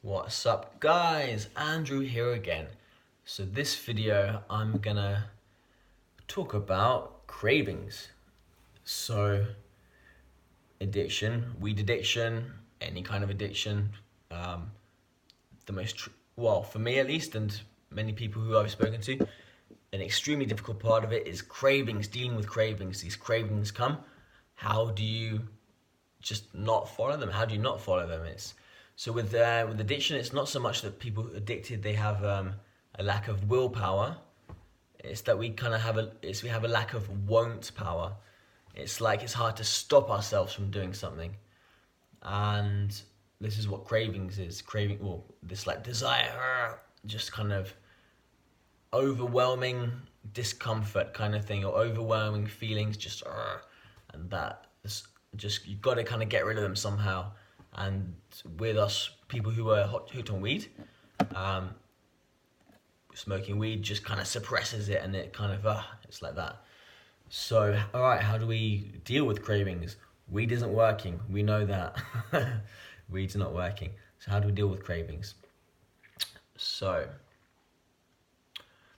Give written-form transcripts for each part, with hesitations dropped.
What's up guys, Andrew here again. So this video I'm gonna talk about cravings. So addiction, weed addiction, any kind of addiction. The most, well for me at least and many people who I've spoken to, an extremely difficult part of it is cravings, dealing with cravings. These cravings come, how do you just not follow them? How do you not follow them? So with addiction, it's not so much that people addicted they have a lack of willpower. It's that we kind of have we have a lack of won't power. It's like it's hard to stop ourselves from doing something, and this is what cravings is. This like desire, just kind of overwhelming discomfort kind of thing, or overwhelming feelings, and that is just, you've got to kind of get rid of them somehow. And with us people who are hooked on weed, smoking weed just kind of suppresses it, and it kind of it's like that. So all right, how do we deal with cravings? Weed isn't working, we know that. Weed's not working, so how do we deal with cravings? So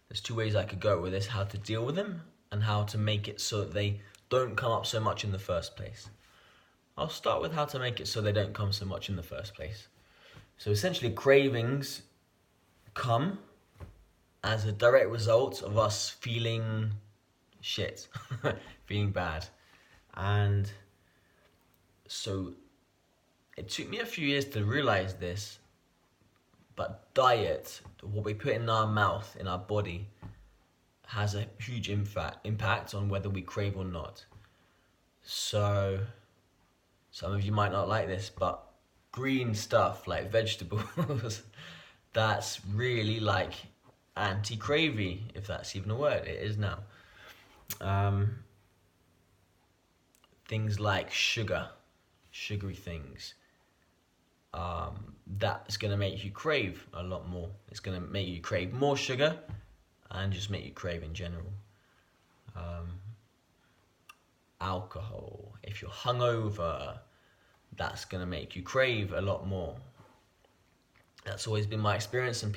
there's two ways I could go with this: how to deal with them and how to make it so that they don't come up so much in the first place. I'll start with how to make it so they don't come so much in the first place. So essentially, cravings come as a direct result of us feeling shit, feeling bad. And so it took me a few years to realize this, but diet, what we put in our mouth, in our body, has a huge impact on whether we crave or not. So some of you might not like this, but green stuff like vegetables, that's really like anti-cravey, if that's even a word. It is now. Things like sugary things, that's gonna make you crave a lot more. It's gonna make you crave more sugar and just make you crave in general. Alcohol, if you're hungover, that's gonna make you crave a lot more. That's always been my experience, and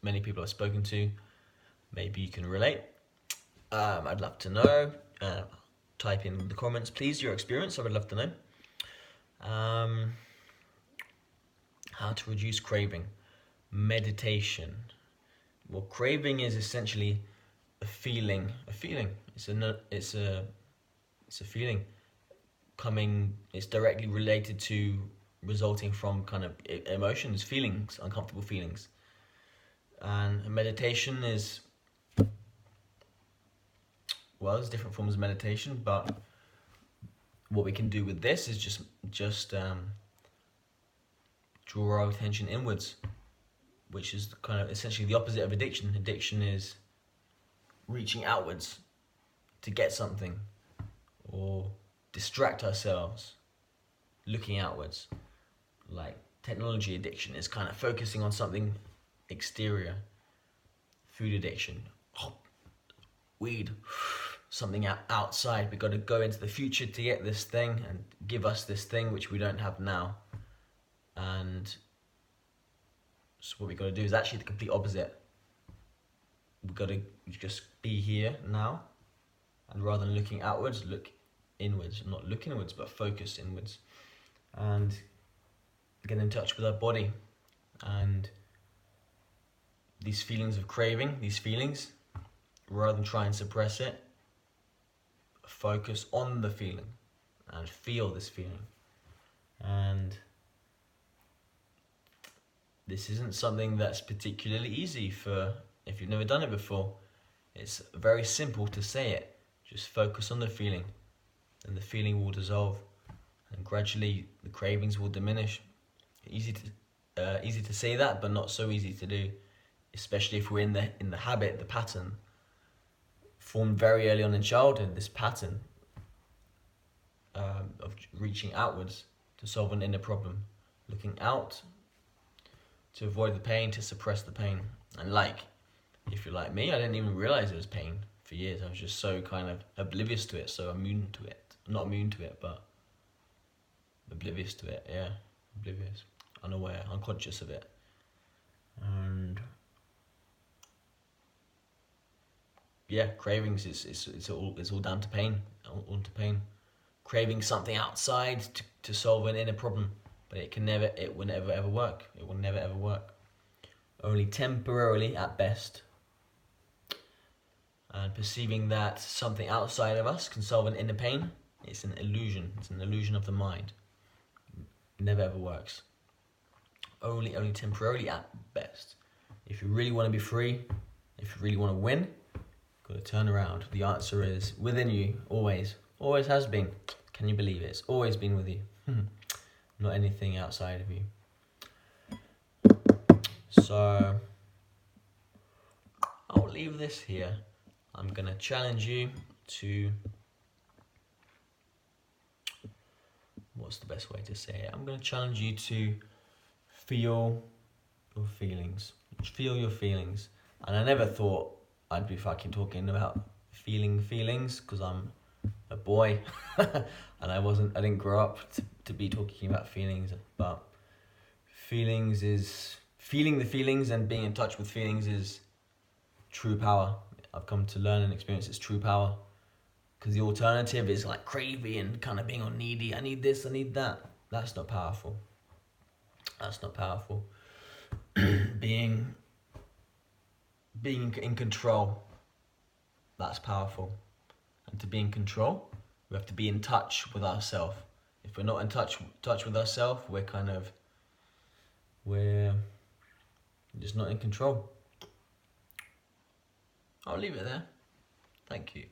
many people I've spoken to, maybe you can relate. I'd love to know. Type in the comments, please, your experience. I would love to know. How to reduce craving. Meditation. Well, craving is essentially a feeling. It's a feeling coming. It's directly related to resulting from kind of emotions, feelings, uncomfortable feelings. And meditation is, well, there's different forms of meditation, but what we can do with this is just draw our attention inwards, which is kind of essentially the opposite of addiction. Addiction is reaching outwards to get something or distract ourselves, looking outwards. Like technology addiction is kind of focusing on something exterior. Food addiction, weed, something outside. We got to go into the future to get this thing and give us this thing which we don't have now. And so what we got to do is actually the complete opposite. We got to just be here now, and rather than looking outwards, look inwards. Not look inwards, but focus inwards, and get in touch with our body. And these feelings of craving, rather than try and suppress it, focus on the feeling and feel this feeling. And this isn't something that's particularly easy if you've never done it before. It's very simple to say it. Just focus on the feeling, and the feeling will dissolve, and gradually the cravings will diminish. Easy to say that, but not so easy to do, especially if we're in the habit, the pattern formed very early on in childhood. This pattern of reaching outwards to solve an inner problem, looking out to avoid the pain, to suppress the pain. And if you're like me, I didn't even realize it was pain for years. I was just so kind of oblivious to it, so immune to it. Not immune to it, but oblivious to it, yeah, oblivious. unaware, unconscious of it. And yeah, cravings is it's all down to pain, all to pain. Craving something outside to solve an inner problem, but it will never ever work. It will never ever work. Only temporarily at best. And perceiving that something outside of us can solve an inner pain, it's an illusion. It's an illusion of the mind. It never ever works. Only temporarily at best. If you really want to be free, if you really want to win, you've got to turn around. The answer is within you, always. Always has been. Can you believe it? It's always been with you. Not anything outside of you. So, I'll leave this here. I'm going to challenge you to... What's the best way to say it? I'm going to challenge you to feel your feelings. Feel your feelings. And I never thought I'd be fucking talking about feelings, because I'm a boy and I didn't grow up to be talking about feelings, but feeling the feelings and being in touch with feelings is true power. I've come to learn and experience its true power, because the alternative is like craving and kind of being on needy. I need this, I need that. That's not powerful. That's not powerful. being in control, that's powerful. And to be in control, we have to be in touch with ourselves. If we're not in touch with ourselves, we're just not in control. I'll leave it there. Thank you.